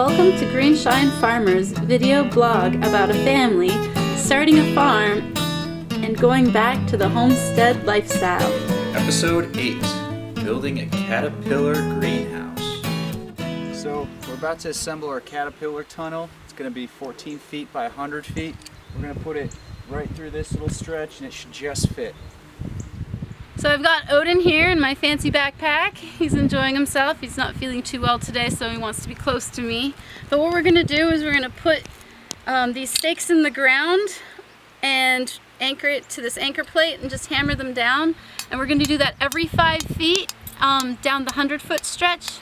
Welcome to Greenshine Farmers video blog about a family starting a farm and going back to the homestead lifestyle. Episode 8, Building a Caterpillar Greenhouse. So we're about to assemble our caterpillar tunnel. It's going to be 14 feet by 100 feet. We're going to put it right through this little stretch and it should just fit. So I've got Odin here in my fancy backpack. He's enjoying himself. He's not feeling too well today, so he wants to be close to me. But what we're going to do is we're going to put these stakes in the ground and anchor it to this anchor plate and just hammer them down. And we're going to do that every 5 feet down the 100-foot stretch.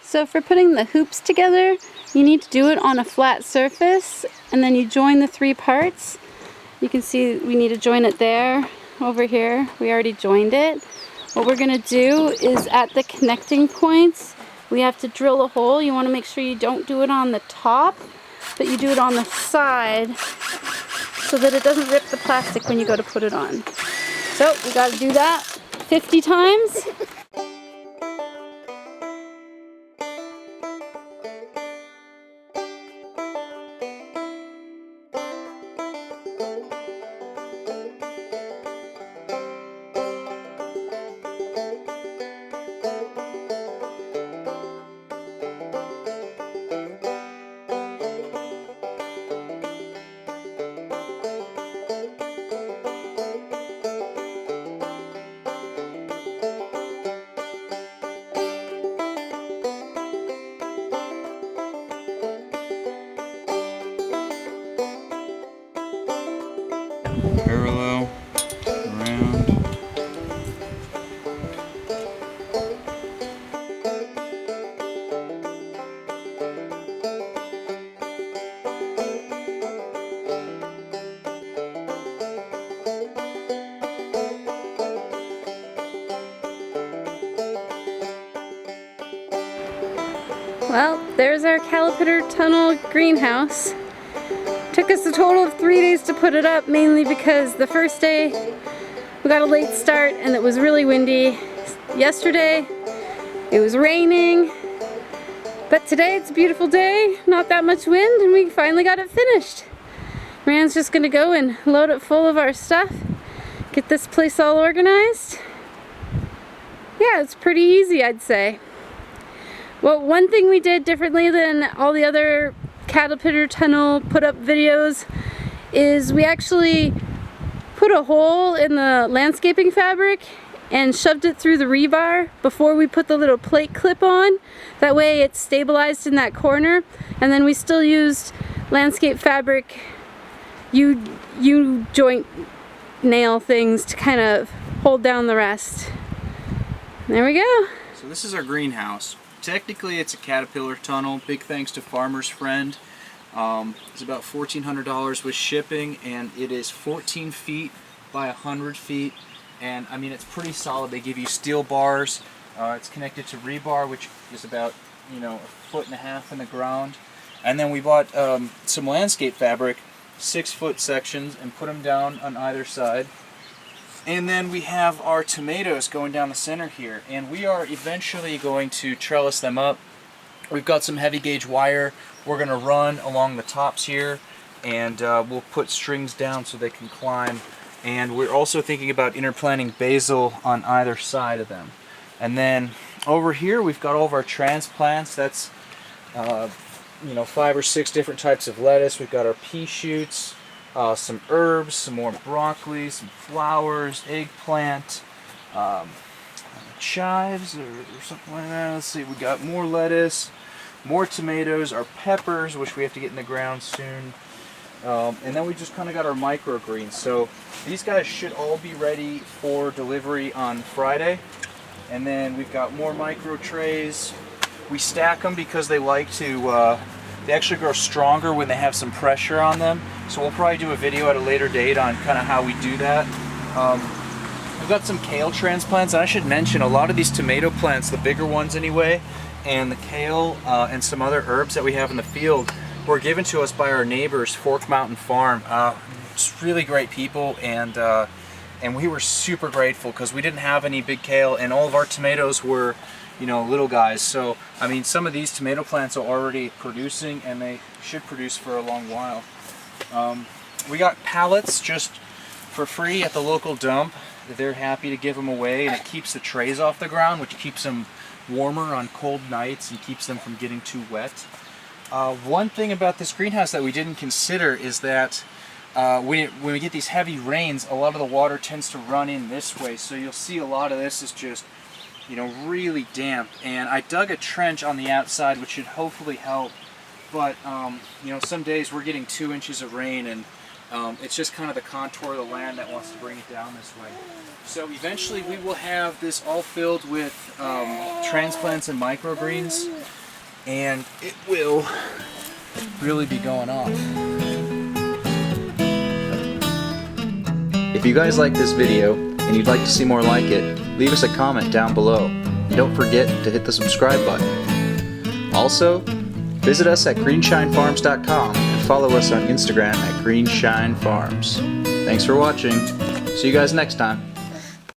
So for putting the hoops together, you need to do it on a flat surface, and then you join the 3 parts. You can see we need to join it there, over here. We already joined it. What we're going to do is at the connecting points, we have to drill a hole. You want to make sure you don't do it on the top, but you do it on the side so that it doesn't rip the plastic when you go to put it on. So we got to do that 50 times. Parallel, around. Well, there's our caterpillar tunnel greenhouse. Took us a total of 3 days to put it up, mainly because the first day we got a late start and it was really windy. Yesterday it was raining, but today it's a beautiful day, not that much wind, and we finally got it finished. Rand's just gonna go and load it full of our stuff, get this place all organized. Yeah, it's pretty easy, I'd say. Well, one thing we did differently than all the other caterpillar tunnel put up videos is we actually put a hole in the landscaping fabric and shoved it through the rebar before we put the little plate clip on. That way it's stabilized in that corner, and then we still used landscape fabric U-joint nail things to kind of hold down the rest. There we go. So this is our greenhouse. Technically it's a caterpillar tunnel, big thanks to Farmer's Friend. It's about $1,400 with shipping, and it is 14 feet by 100 feet, and I mean it's pretty solid. They give you steel bars. It's connected to rebar, which is about 1.5 feet in the ground, and then we bought some landscape fabric, 6-foot sections, and put them down on either side. And then we have our tomatoes going down the center here, and we are eventually going to trellis them up. We've got some heavy gauge wire we're going to run along the tops here, and we'll put strings down so they can climb. And we're also thinking about interplanting basil on either side of them. And then over here we've got all of our transplants. That's 5 or 6 different types of lettuce. We've got our pea shoots, some herbs, some more broccoli, some flowers, eggplant, chives or something like that. Let's see, we got more lettuce, more tomatoes, our peppers, which we have to get in the ground soon, And then we just kind of got our microgreens. So these guys should all be ready for delivery on Friday. And then we've got more micro trays, We stack them because they like to, they actually grow stronger when they have some pressure on them. So we'll probably do a video at a later date on kind of how we do that. We've got some kale transplants, and I should mention a lot of these tomato plants, the bigger ones anyway, and the kale and some other herbs that we have in the field were given to us by our neighbors, Fork Mountain Farm. Just really great people, and we were super grateful because we didn't have any big kale, and all of our tomatoes were, you know, little guys. So I mean, some of these tomato plants are already producing, and they should produce for a long while. We got pallets just for free at the local dump. They're happy to give them away, and it keeps the trays off the ground, which keeps them warmer on cold nights and keeps them from getting too wet. One thing about this greenhouse that we didn't consider is that when we get these heavy rains, a lot of the water tends to run in this way. So you'll see a lot of this is just, you know, really damp. And I dug a trench on the outside, which should hopefully help. But you know, some days we're getting 2 inches of rain, and it's just kind of the contour of the land that wants to bring it down this way. So eventually we will have this all filled with transplants and microgreens, and it will really be going off. If you guys like this video and you'd like to see more like it, leave us a comment down below. And don't forget to hit the subscribe button. Also, visit us at greenshinefarms.com and follow us on Instagram at greenshinefarms. Thanks for watching. See you guys next time.